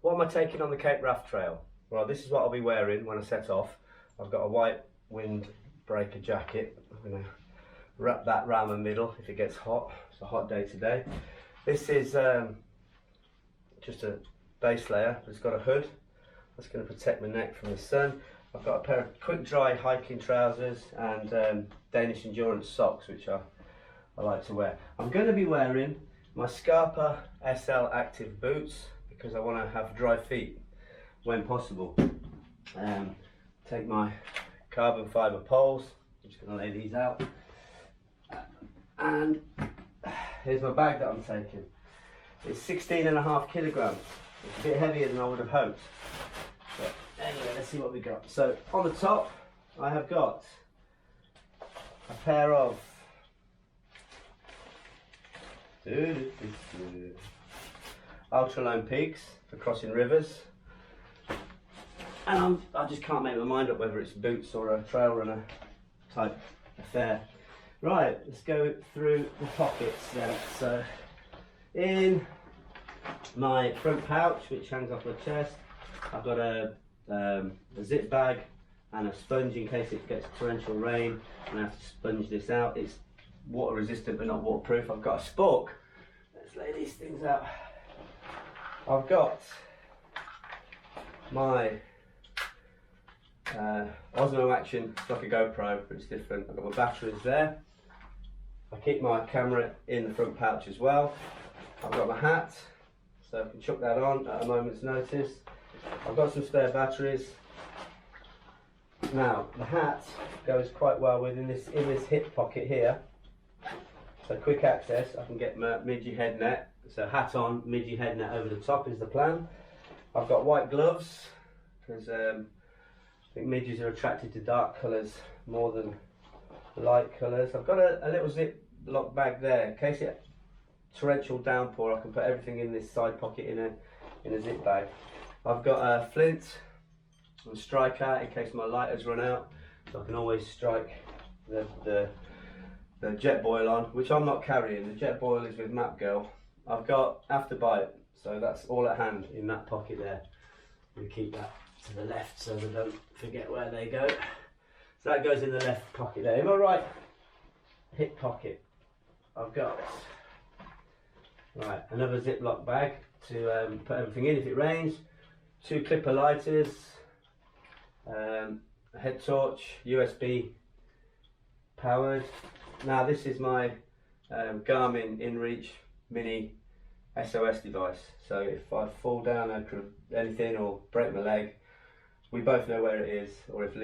What am I taking on the Cape Wrath Trail? Well, this is what I'll be wearing when I set off. I've got a white windbreaker jacket. I'm going to wrap that round the middle if it gets hot. It's a hot day today. This is just a base layer, but it's got a hood. That's going to protect my neck from the sun. I've got a pair of quick dry hiking trousers and Danish endurance socks, which I like to wear. I'm going to be wearing my Scarpa SL Active boots because I want to have dry feet when possible. Take my carbon fibre poles. I'm just going to lay these out. And here's my bag that I'm taking. It's 16.5 kilograms. It's a bit heavier than I would have hoped. But anyway, let's see what we got. So on the top, I have got a pair of ultra lone peaks for crossing rivers. And I just can't make my mind up whether it's boots or a trail runner type affair. Right, let's go through the pockets then. So in my front pouch, which hangs off my chest, I've got a zip bag and a sponge in case it gets torrential rain and I have to sponge this out. It's water resistant but not waterproof. I've got a spork. Let's lay these things out. I've got my Osmo Action. It's like a GoPro, but it's different. I've got my batteries there. I keep my camera in the front pouch as well. I've got my hat, so I can chuck that on at a moment's notice. I've got some spare batteries. Now the hat goes quite well within this hip pocket here. So quick access. I can get my midgie head net. So hat on, midgie head net over the top is the plan. I've got white gloves because I think midges are attracted to dark colours more than light colours. I've got a little zip lock bag there in case it torrential downpour. I can put everything in this side pocket in a zip bag. I've got a flint and strike out in case my lighters run out, so I can always strike the jet boil on, which I'm not carrying. The jet boil is with Map Girl. I've got Afterbite, so that's all at hand in that pocket there. We keep that to the left so they don't forget where they go. So that goes in the left pocket there. In my right hip pocket, I've got another Ziploc bag to put everything in if it rains. 2 clipper lighters, a head torch, USB powered. Now this is my Garmin InReach Mini SOS device. So if I fall down anything or break my leg, we both know where it is, or if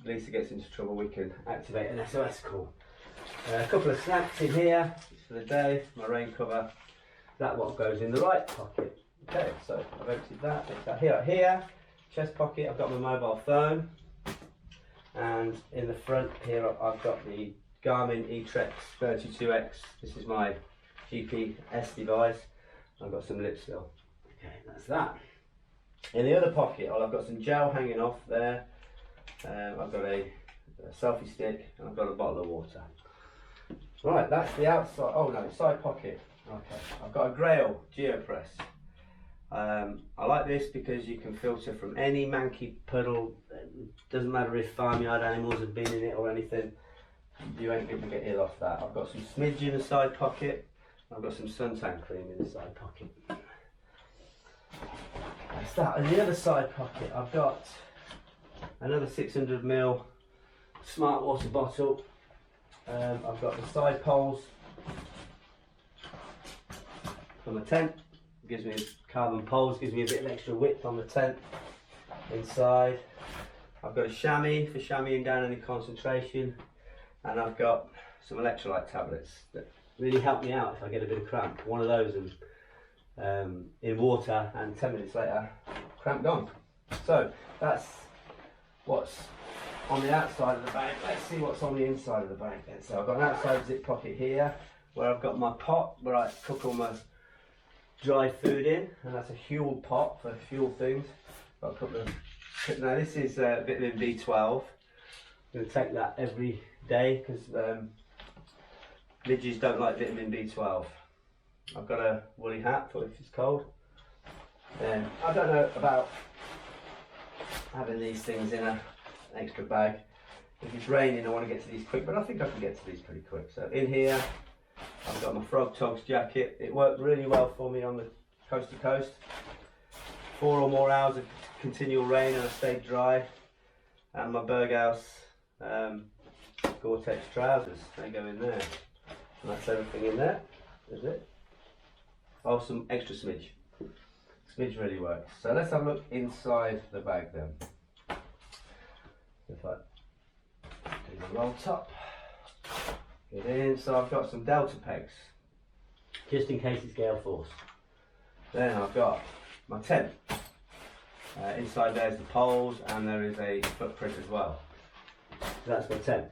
Lisa gets into trouble, we can activate an SOS call. A couple of snacks in here for the day, my rain cover. That what goes in the right pocket. Okay, so I've emptied that. It's that here, chest pocket. I've got my mobile phone, and in the front here I've got the Garmin eTrex 32X. This is my GPS device. I've got some lip seal. Okay, that's that. In the other pocket, I've got some gel hanging off there. I've got a selfie stick, and I've got a bottle of water. Right, that's the outside. Oh no, side pocket. Okay, I've got a Grail Geopress. I like this because you can filter from any manky puddle. Doesn't matter if farmyard animals have been in it or anything. You ain't going to get ill off that. I've got some smidge in the side pocket. I've got some suntan cream in the side pocket. That's that. In the other side pocket, I've got another 600ml smart water bottle. I've got the side poles for my tent. Gives me carbon poles, gives me a bit of extra width on the tent inside. I've got a chamois for chamoising down any concentration, and I've got some electrolyte tablets that really help me out if I get a bit of cramp. One of those and in water, and 10 minutes later, cramp gone. So that's what's on the outside of the bag. Let's see what's on the inside of the bag then. So I've got an outside zip pocket here where I've got my pot where I cook all my dry food in, and that's a fuel pot for fuel things. I'll put now this is vitamin B12. I'm going to take that every day because midges don't like vitamin B12. I've got a woolly hat for if it's cold. Then I don't know about having these things in an extra bag. If it's raining, I want to get to these quick, but I think I can get to these pretty quick. So in here, I've got my Frog Togs jacket. It worked really well for me on the coast to coast. 4 or more hours of continual rain and I stayed dry. And my Berghaus Gore-Tex trousers, they go in there. And that's everything in there, is it? Oh, some extra smidge. Smidge really works. So let's have a look inside the bag then. If I do the roll top, get in. So I've got some delta pegs, just in case it's gale force. Then I've got my tent. Inside there's the poles and there is a footprint as well. So that's my tent.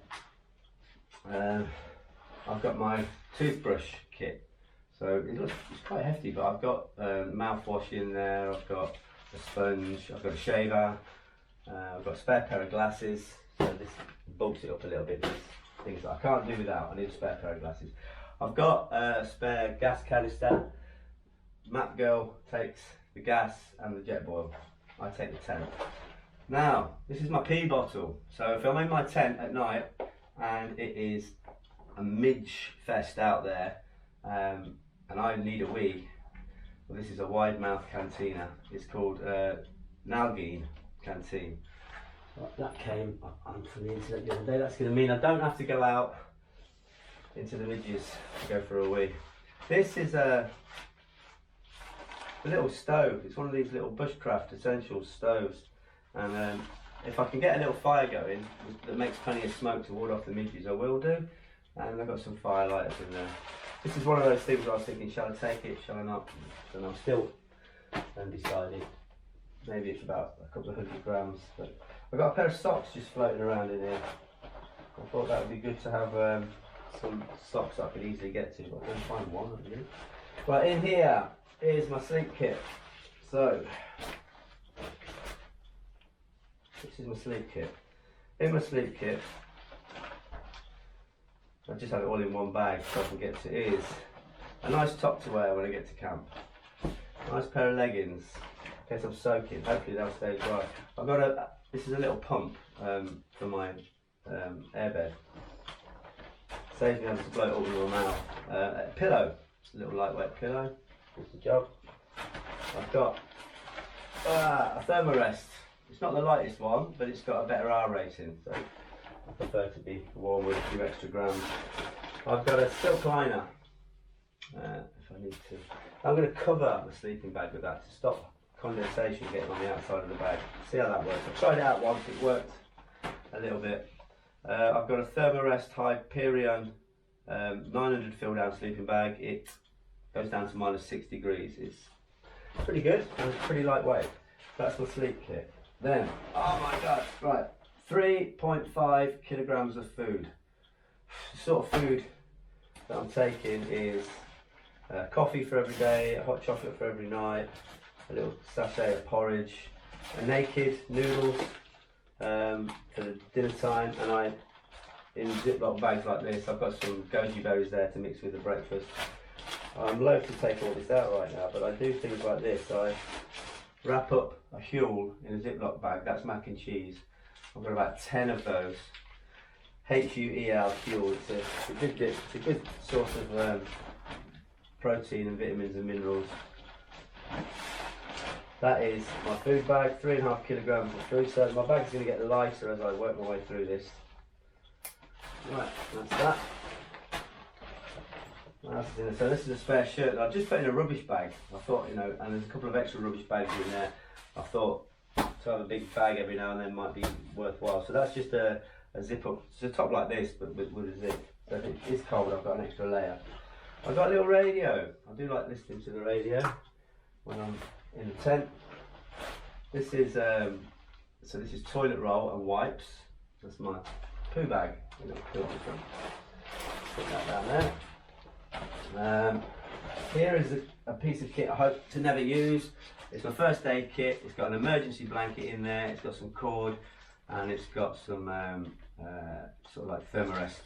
I've got my toothbrush kit. So it's quite hefty, but I've got mouthwash in there, I've got a sponge, I've got a shaver, I've got a spare pair of glasses. So this bulks it up a little bit. There's things that I can't do without. I need a spare pair of glasses. I've got a spare gas canister. Map Girl takes the gas and the jet boil. I take the tent. Now, this is my pee bottle. So if I'm in my tent at night and it is a midge fest out there and I need a wee, well, this is a wide mouth cantina. It's called Nalgene Canteen. That came from the internet the other day. That's going to mean I don't have to go out into the midges to go for a wee. This is a little stove. It's one of these little bushcraft essential stoves, and if I can get a little fire going that makes plenty of smoke to ward off the midges, I will do. And I've got some fire lighters in there. This is one of those things where I was thinking, shall I take it, shall I not? And I'm still undecided. Maybe it's about a couple of 100 grams, but I've got a pair of socks just floating around in here. I thought that would be good to have some socks I could easily get to, but I can't find one, I believe. Right, in here is my sleep kit. So, this is my sleep kit. In my sleep kit, I just have it all in one bag so I can get to is a nice top to wear when I get to camp. A nice pair of leggings in case I'm soaking. Hopefully they'll stay dry. I've got this is a little pump for my airbed. Saves me having to blow it all in my mouth. A pillow, just a little lightweight pillow. Does the job. I've got a thermarest. It's not the lightest one, but it's got a better R rating, so I prefer to be warm with a few extra grams. I've got a silk liner, if I need to. I'm going to cover the sleeping bag with that to stop condensation getting on the outside of the bag. See how that works. I tried it out once, it worked a little bit. I've got a Thermarest Hyperion 900 fill down sleeping bag. It goes down to -6 degrees. It's pretty good and it's pretty lightweight. That's my sleep kit. Then, oh my god, right, 3.5 kilograms of food. The sort of food that I'm taking is coffee for every day, a hot chocolate for every night, a little sachet of porridge, a naked noodles for the dinner time, and in Ziploc bags like this, I've got some goji berries there to mix with the breakfast. I'm loath to take all this out right now, but I do things like this. I wrap up a Huel in a Ziploc bag, that's mac and cheese. I've got about 10 of those. Huel, Huel, it's a good source of protein and vitamins and minerals. That is my food bag, 3.5 kilograms of food. So my bag's going to get lighter as I work my way through this. Right, that's that. So this is a spare shirt that I just put in a rubbish bag. I thought, you know, and there's a couple of extra rubbish bags in there. I thought to have a big bag every now and then might be worthwhile. So that's just a zip up. It's a top like this, but with a zip. So if it is cold, I've got an extra layer. I've got a little radio. I do like listening to the radio when I'm in the tent. This is so this is toilet roll and wipes. That's my poo bag. Put that down there. Here is a piece of kit I hope to never use. It's my first aid kit. It's got an emergency blanket in there. It's got some cord, and it's got some sort of like Thermarest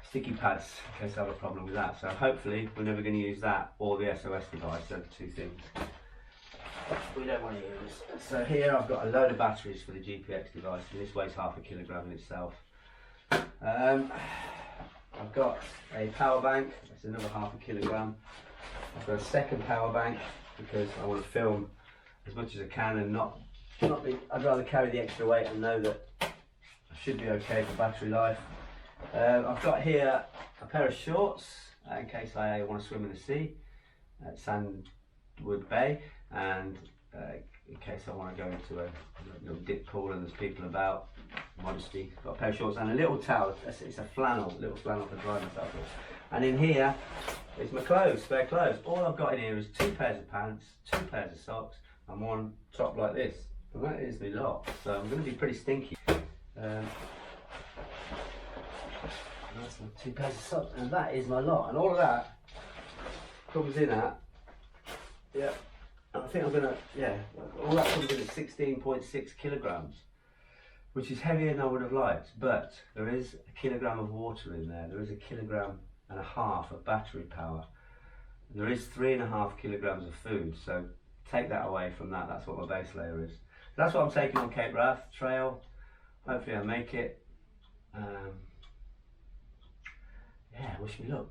sticky pads in case I have a problem with that. So hopefully we're never going to use that or the SOS device. Those are two things we don't want to use. So here I've got a load of batteries for the GPX device, and this weighs half a kilogram in itself. I've got a power bank, that's another half a kilogram. I've got a second power bank because I want to film as much as I can and not be, I'd rather carry the extra weight and know that I should be okay for battery life. I've got here a pair of shorts in case I want to swim in the sea at Sandwood Bay, and in case I want to go into a little dip pool and there's people about. Modesty. Got a pair of shorts and a little towel. It's a flannel, little flannel to dry myself with. And in here is my clothes, spare clothes. All I've got in here is 2 pairs of pants, 2 pairs of socks, and 1 top like this. And that is my lot. So I'm going to be pretty stinky. That's my 2 pairs of socks, and that is my lot. And all of that comes in at, yeah, I think I'm going to, yeah, all that comes in at 16.6 kilograms. Which is heavier than I would have liked, but there is a kilogram of water in there. There is a kilogram and a half of battery power. There is 3.5 kilograms of food. So take that away from that. That's what my base layer is. So that's what I'm taking on Cape Wrath Trail. Hopefully I make it. Yeah, wish me luck.